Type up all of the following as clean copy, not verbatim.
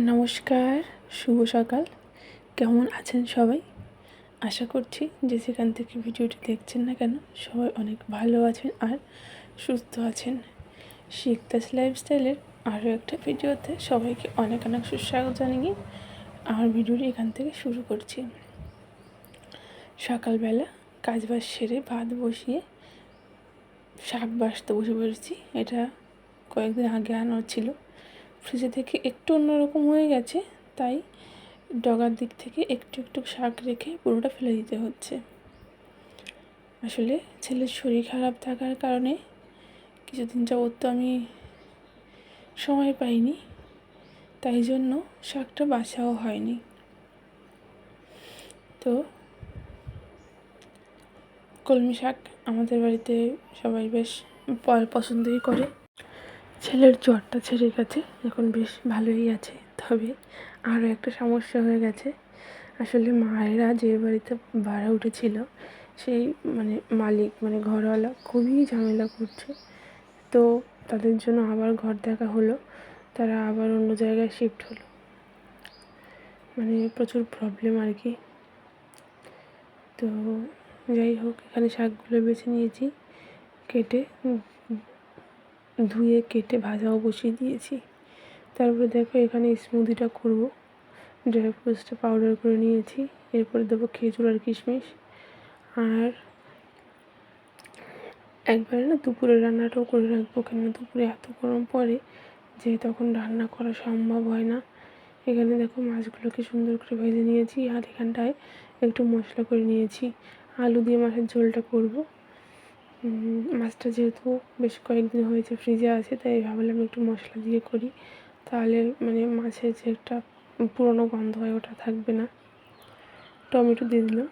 নমস্কার, শুভ সকাল। কেমন আছেন সবাই? আশা করছি যে যেখান থেকে ভিডিওটি দেখছেন না কেন সবাই অনেক ভালো আছেন আর সুস্থ আছেন। শিকদাস লাইফস্টাইলের আরও একটা ভিডিওতে সবাইকে অনেক অনেক সুস্বাগত জানিয়ে আমার ভিডিওটি এখান থেকে শুরু করছি। সকালবেলা কাজবাজ সেরে ভাত বসিয়ে শাক বাছতে বসে পড়েছি। এটা কয়েকদিন আগে আনা ছিল, ফ্রিজে থেকে একটু অন্যরকম হয়ে গেছে, তাই ডগার দিক থেকে একটু একটু শাক রেখে পুরোটা ফেলে দিতে হচ্ছে। আসলে ছেলের শরীর খারাপ থাকার কারণে কিছুদিন যাবত তো আমি সময় পাইনি, তাই জন্য শাকটা বাছাও হয়নি। তো কলমি শাক আমাদের বাড়িতে সবাই বেশ পছন্দই করে। ছেলের জ্বরটা ছেড়ে গেছে, এখন বেশ ভালোই আছে। তবে আরও একটা সমস্যা হয়ে গেছে। আসলে মায়েরা যে বাড়িতে ভাড়া উঠেছিল সেই মালিক ঘরওয়ালা খুবই ঝামেলা করছে। তো তাদের জন্য আবার ঘর দেখা হলো, তারা আবার অন্য জায়গায় শিফট হলো। প্রচুর প্রবলেম আর কি। তো যাই হোক, এখানে শাকগুলো বেছে নিয়েছি, ধুয়ে কেটে ভাজাও বসিয়ে দিয়েছি। তারপরে দেখো এখানে স্মুদিটা করব। ড্রাই ফ্রুটসটা পাউডার করে নিয়েছি, এরপরে দেবো খেজুর আর কিশমিশ। আর একবারে দুপুরে রান্নাটাও করে রাখবো, কেননা দুপুরে এত গরম পড়ে যে তখন রান্না করা সম্ভব হয় না। এখানে দেখো মাছগুলোকে সুন্দর করে ভেজে নিয়েছি, আর এখানটায় একটু মশলা করে নিয়েছি। আলু দিয়ে মাছের ঝোলটা করব। মাছটা যেহেতু বেশ কয়েকদিন হয়েছে ফ্রিজে আছে, তাই ভাবলাম একটু মশলা দিয়ে করি, তাহলে মাছের যে একটা পুরনো গন্ধ হয় ওটা থাকবে না। টমেটো দিয়ে দিলাম,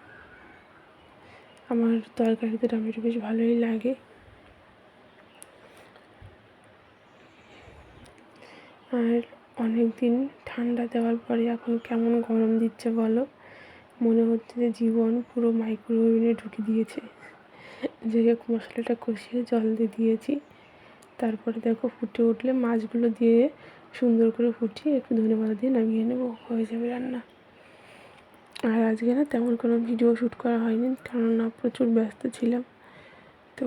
আমার তরকারিতে টমেটো বেশ ভালোই লাগে। আর অনেক দিন ঠান্ডা দেওয়ার পরে এখন কেমন গরম দিচ্ছে বলো, মনে হচ্ছে যে জীবন পুরো মাইক্রোওয়েভে ঢুকে দিয়েছে। যাই হোক, মশলাটা কষিয়ে জল দিয়ে দিয়েছি। তারপরে দেখো ফুটে উঠলে মাছগুলো দিয়ে সুন্দর করে ফুটিয়ে একটু ধনেপাতা দিয়ে নামিয়ে নেবো, হয়ে যাবে রান্না। আর আজকে তেমন কোনো ভিডিও শ্যুট করা হয়নি, কেননা প্রচুর ব্যস্ত ছিলাম। তো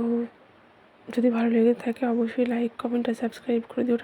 যদি ভালো লেগে থাকে অবশ্যই লাইক, কমেন্ট আর সাবস্ক্রাইব করে দিও।